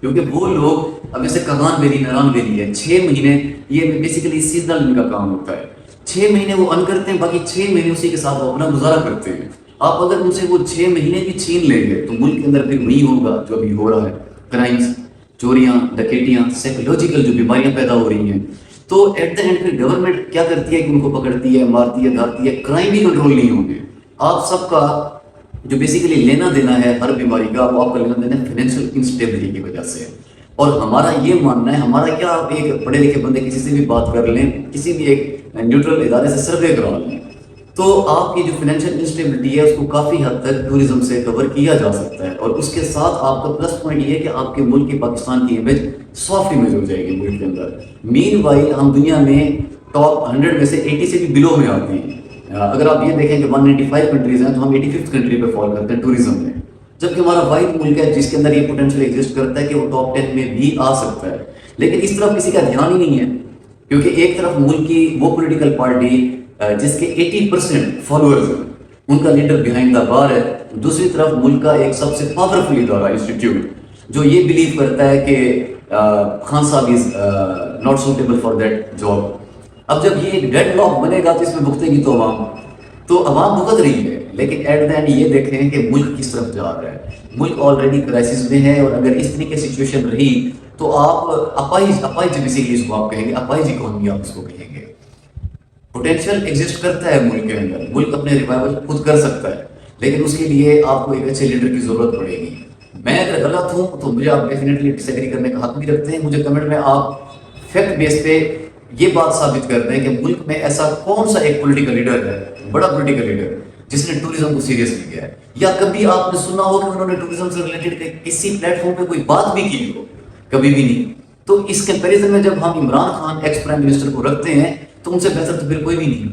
کیونکہ وہ لوگ اب جیسے کغان ویلی ناران ویلی ہے 6 مہینے یہ بیسیکلی سیزنل ان کا کام ہوتا ہے, 6 مہینے وہ ارن کرتے ہیں, باقی 6 مہینے اسی کے ساتھ وہ اپنا گزارا کرتے ہیں. آپ اگر ان سے وہ 6 مہینے بھی چھین لیں گے تو ملک کے اندر پھر نہیں ہوگا جو ابھی ہو رہا ہے, کرائمز, چوریاں, ڈکیٹیاں, سائیکولوجیکل جو بیماریاں پیدا ہو رہی ہیں. تو ایٹ دا اینڈ پھر گورنمنٹ کیا کرتی ہے کہ ان کو پکڑتی ہے, مارتی ہے, دھارتی ہے, کرائم بھی کنٹرول نہیں ہوں گے. آپ سب کا جو بیسیکلی لینا دینا ہے ہر بیماری کا, وہ آپ کا لینا دینا ہے فائنینشیل انسٹیبلٹی کی وجہ سے. اور ہمارا یہ ماننا ہے, ہمارا کیا, آپ ایک پڑھے لکھے بندے کسی سے بھی بات کر لیں, کسی بھی ایک نیوٹرل ادارے سے سروے کرا لیں, تو آپ کی جو فائنینشیل انسٹیبلٹی ہے اس کو کافی حد تک ٹورزم سے کور کیا جا سکتا ہے. اور اس کے ساتھ آپ کا پلس پوائنٹ یہ ہے کہ آپ کے ملک کی, پاکستان کی امیج سافٹ امیج ہو جائے گی ملک کے اندر. مین وائل ہم دنیا میں ٹاپ 100 میں سے 80 سے بھی بلو میں آتے ہیں. اگر آپ یہ دیکھیں کہ 195 کنٹریز ہیں تو ہم 85 کنٹری پہ فال کرتے ہیں ٹورزم میں, جبکہ ہمارا واحد ملک ہے جس کے اندر یہ پوٹینشیل ایگزسٹ کرتا ہے کہ وہ ٹاپ 10 میں بھی آ سکتا ہے. لیکن اس طرف کسی کا دھیان ہی نہیں ہے, کیونکہ ایک طرف ملک کی وہ پولیٹیکل پارٹی جس کے 80% فالوورز ہیں, ان کا لیڈر بیہائنڈ دا بار ہے, دوسری طرف ملک کا ایک سب سے پاورفل ادارہ انسٹیٹیوٹ جو یہ بلیو کرتا ہے کہ خان صاحب is not suitable for that job. اب جب یہ ایک ڈیڈ لاک بنے گا تو اس میں بھگتے گی تو عوام بھگت رہی ہے. لیکن ایٹ دا اینڈ یہ دیکھیں کہ ملک کس طرف جا رہا ہے. ملک آلریڈی کرائسس میں ہے, اور اگر اس طریقے کی سچویشن رہی تو آپ اپائج بیسیکلی اس کو آپ کہیں گے, اپائج اکانومی آپ اس کو کہیں گے. پوٹینشیل ایگزسٹ کرتا ہے ملک کے اندر, ملک اپنے ریوائول خود کر سکتا ہے, لیکن اس کے لیے آپ کو ایک اچھے لیڈر کی ضرورت پڑے گی. میں اگر غلط ہوں تو مجھے آپ ڈیفینیٹلی ڈس ایگری کرنے کا حق بھی رکھتے ہیں. مجھے کمنٹ میں آپ فیکٹ بیس پہ یہ بات ثابت کر دیں کہ ملک میں ایسا کون سا ایک پولیٹیکل لیڈر ہے, بڑا پولیٹیکل لیڈر, جس نے ٹورزم کو سیریس لیا ہے, یا کبھی آپ نے سنا ہو کہ انہوں نے ٹورزم سے ریلیٹڈ کسی پلیٹ فارم پہ کوئی بات بھی کی ہو, کبھی بھی نہیں. تو اس کمپیریزن میں جب ہم Imran Khan ex prime minister کو رکھتے ہیں تو ان سے بہتر تو پھر کوئی بھی نہیں.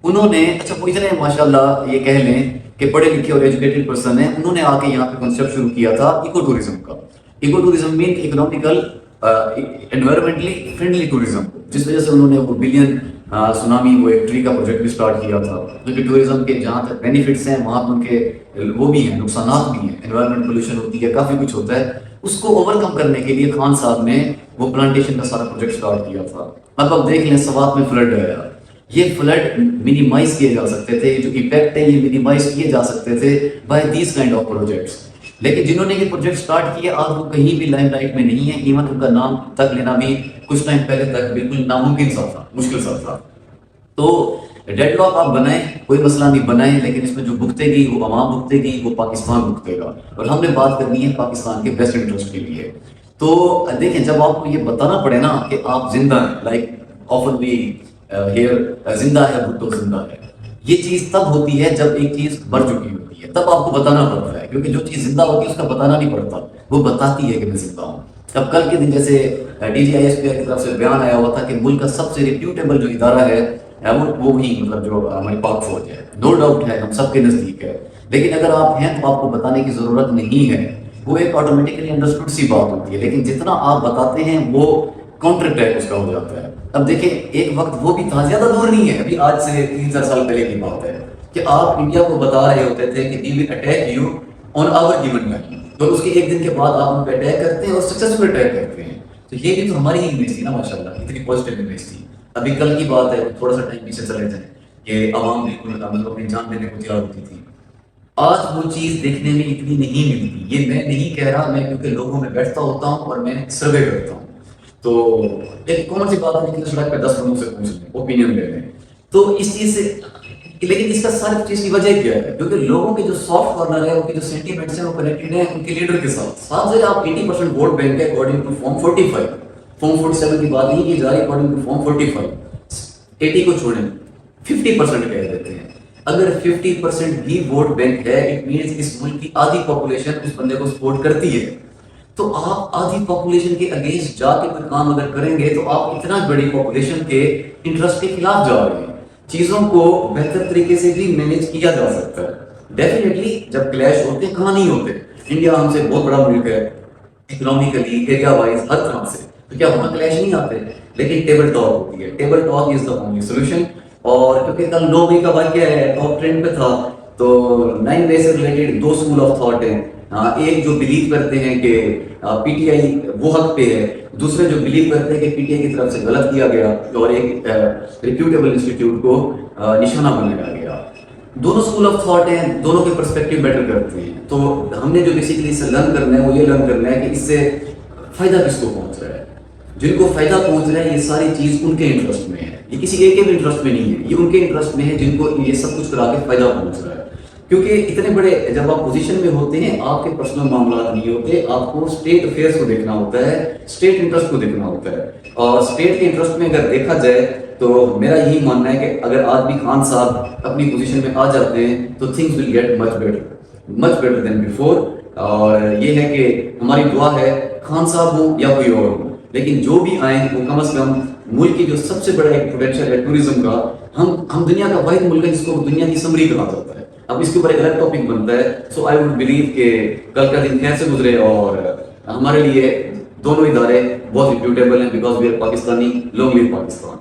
انہوں نے, اچھا وہ اتنے ماشاءاللہ یہ کہہ لیں کہ پڑھے لکھے اور ایجوکیٹڈ پرسن ہیں, انہوں نے آ کے یہاں پہ کنسیپٹ شروع کیا تھا ایکو ٹورزم کا. ایکو ٹورزم مین اکنامیکل انوائرمنٹلی فرینڈلی ٹورزم, جس وجہ سے انہوں نے وہ بلین سونامی وہ ایک ٹری کا پروجیکٹ بھی سٹارٹ کیا تھا. کیونکہ ٹورزم کے جہاں تک بینیفٹس ہیں وہاں پر ان کے وہ بھی ہیں, نقصانات بھی ہیں, انوائرمنٹ پولوشن ہوتی ہے, کافی کچھ ہوتا ہے. اس کو اوور کم کرنے کے لیے خان صاحب نے وہ پلانٹیشن کا سارا پروجیکٹ سٹارٹ کیا تھا. اب آپ دیکھ لیں سوات میں فلڈ آیا, یہ فلڈ منیمائز کیے جا سکتے تھے, جو ایمپیکٹ ہے یہ منیمائز کیے جا سکتے تھے by these kind of projects. لیکن جنہوں نے یہ پروجیکٹ سٹارٹ کیے آج وہ کہیں بھی لائم لائٹ میں نہیں ہے. ایون ان کا نام تک لینا بھی کچھ ٹائم پہلے تک بالکل ناممکن سا تھا, مشکل سا تھا. تو ڈیڈ لاک آپ بنائیں, کوئی مسئلہ نہیں بنائیں, لیکن اس میں جو بھگتے گی وہ عوام بھگتے گی, وہ پاکستان بھگتے گا. اور ہم نے بات کرنی ہے پاکستان کے بیسٹ انٹرسٹ کے لیے. تو دیکھیں جب آپ کو یہ بتانا پڑے نا کہ آپ زندہ ہیں, لائک آفن وی ہیئر زندہ ہے بھٹو زندہ ہے, یہ چیز تب ہوتی ہے جب ایک چیز مر چکی ہوتی ہے, تب آپ کو بتانا پڑتا ہے. کیونکہ جو چیز زندہ ہوتی ہے اس کا بتانا نہیں پڑتا, وہ بتاتی ہے کہ میں زندہ ہوں. اب کل کے دن جیسے D G I S P کی طرف سے بیان آیا ہوا تھا کہ ملک کا سب سے ریپیوٹیبل جو ادارہ ہے وہ وہی مطلب جو ہماری پاک فوج ہے. نو ڈاؤٹ ہے, ہم سب کے نزدیک ہے, لیکن اگر آپ ہیں تو آپ کو بتانے کی ضرورت نہیں ہے. وہ ایک آٹومیٹکلی انڈرسٹوڈ سی بات ہوتی ہے, لیکن جتنا آپ بتاتے ہیں وہ کاؤنٹر اٹیک اس کا ہو جاتا ہے. اب دیکھیں ایک وقت وہ بھی تھا, زیادہ دور نہیں ہے, ابھی آج سے 3-4 سال پہلے کی بات ہے, کہ آپ انڈیا کو بتا رہے ہوتے تھے کہ we will attack you on our given time, تو اس کے ایک دن کے بعد آپ ان پہ اٹیک کرتے ہیں اور سکسیسفل اٹیک کرتے ہیں. تو یہ بھی تو ہماری ہی امیج تھی نا ماشاءاللہ, اتنی پازیٹیو امیج تھی. ابھی کل کی بات ہے, تھوڑا سا ٹائم پیچھے چلے جائیں, کہ عوام بالکل مطلب اپنی جان دینے کو تیار ہوتی تھی. آج وہ چیز دیکھنے میں اتنی نہیں ملتی. یہ میں نہیں کہہ رہا, میں کیونکہ لوگوں میں بیٹھتا ہوتا ہوں اور میں سروے کرتا ہوں, تو ایک کامن سی بات ہے کہ سڑک پہ 10 لوگوں سے پوچھ لیں, اوپینین لے لیں. تو اس چیز سے, لیکن اس کا ساری چیز کی وجہ کیا ہے, کیونکہ لوگوں کے جو سافٹ کارنر ہے, ان کے جو سینٹیمنٹس ہیں وہ کنیکٹڈ ہیں ان کے لیڈر کے ساتھ. ساتھ سے آپ 80% ووٹ بینک ہے اکارڈنگ ٹو فارم 45, فارم 47 کی بات نہیں کی جا رہی, اکارڈنگ ٹو فارم 45. 80 کو چھوڑیں, 50% کہہ دیتے ہیں. اگر 50% بھی ووٹ بینک ہے, اٹ مینس اس ملک کی آدھی پاپولیشن اس بندے کو سپورٹ کرتی ہے. تو آپ آدھی پاپولیشن کے اگینسٹ جا کے کوئی کام اگر کریں گے تو آپ اتنا بڑی پاپولیشن کے انٹرسٹ کے خلاف جا رہے ہیں. چیزوں کو بہتر طریقے سے بھی مینیج کیا جا سکتا ہے. ڈیفینیٹلی جب کلیش ہوتے ہیں, کہاں نہیں ہوتے, انڈیا ہم سے بہت بڑا ملک ہے اکنامیکلی, ایریا وائز, ہر طرح سے, تو کیا وہاں کلیش نہیں آتے, لیکن ٹیبل ٹاک ہوتی ہے. Table talk is the only solution. اور کیونکہ کل 9 مئی کا واقعہ ہے, ٹاپ ٹرینڈ پہ تھا, تو 9 مئی سے ریلیٹڈ 2 اسکول آف تھاٹ ہیں. ایک جو بلیو کرتے ہیں کہ پی ٹی آئی وہ حق پہ ہے، دوسرے جو بلیو کرتے ہیں کہ پی ٹی آئی کی طرف سے غلط کیا گیا اور ایک ریپیوٹیبل انسٹیٹیوٹ کو نشانہ بنایا گیا. دونوں اسکول آف تھاٹ ہیں، دونوں کے پرسپیکٹیو بیٹر کرتے ہیں. تو ہم نے جو بیسیکلی اس سے لرن کرنا ہے وہ یہ لرن کرنا ہے کہ اس سے فائدہ کس کو پہنچ رہا ہے. جن کو فائدہ پہنچ رہا ہے یہ ساری چیز ان کے انٹرسٹ میں ہے، یہ کسی ایک کے بھی انٹرسٹ میں نہیں ہے، یہ ان کے انٹرسٹ میں ہے جن کو یہ سب کچھ کرا کے فائدہ پہنچ رہا ہے. کیونکہ اتنے بڑے جب آپ پوزیشن میں ہوتے ہیں آپ کے پرسنل معاملات نہیں ہوتے، آپ کو اسٹیٹ افیئرس کو دیکھنا ہوتا ہے، اسٹیٹ انٹرسٹ کو دیکھنا ہوتا ہے. اور اسٹیٹ کے انٹرسٹ میں اگر دیکھا جائے تو میرا یہی ماننا ہے کہ اگر آج بھی خان صاحب اپنی پوزیشن میں آ جاتے ہیں تو things will get much better than before. اور یہ ہے کہ ہماری دعا ہے خان صاحب ہوں یا کوئی اور ہوں، لیکن جو بھی آئیں وہ کم از کم ملک کی جو سب سے بڑا ایک پوٹینشیل ہے ٹوریزم کا، ہم دنیا کا واحد ملک ہے جس کو دنیا کی سمری کہا جاتا ہے. اب اس کے اوپر ایک الگ ٹاپک بنتا ہے. سو آئی وڈ بلیو کہ کل کا دن خیر سے گزرے اور ہمارے لیے دونوں ادارے بہت ریپیوٹیبل ہیں because we are Pakistani. Long live Pakistan.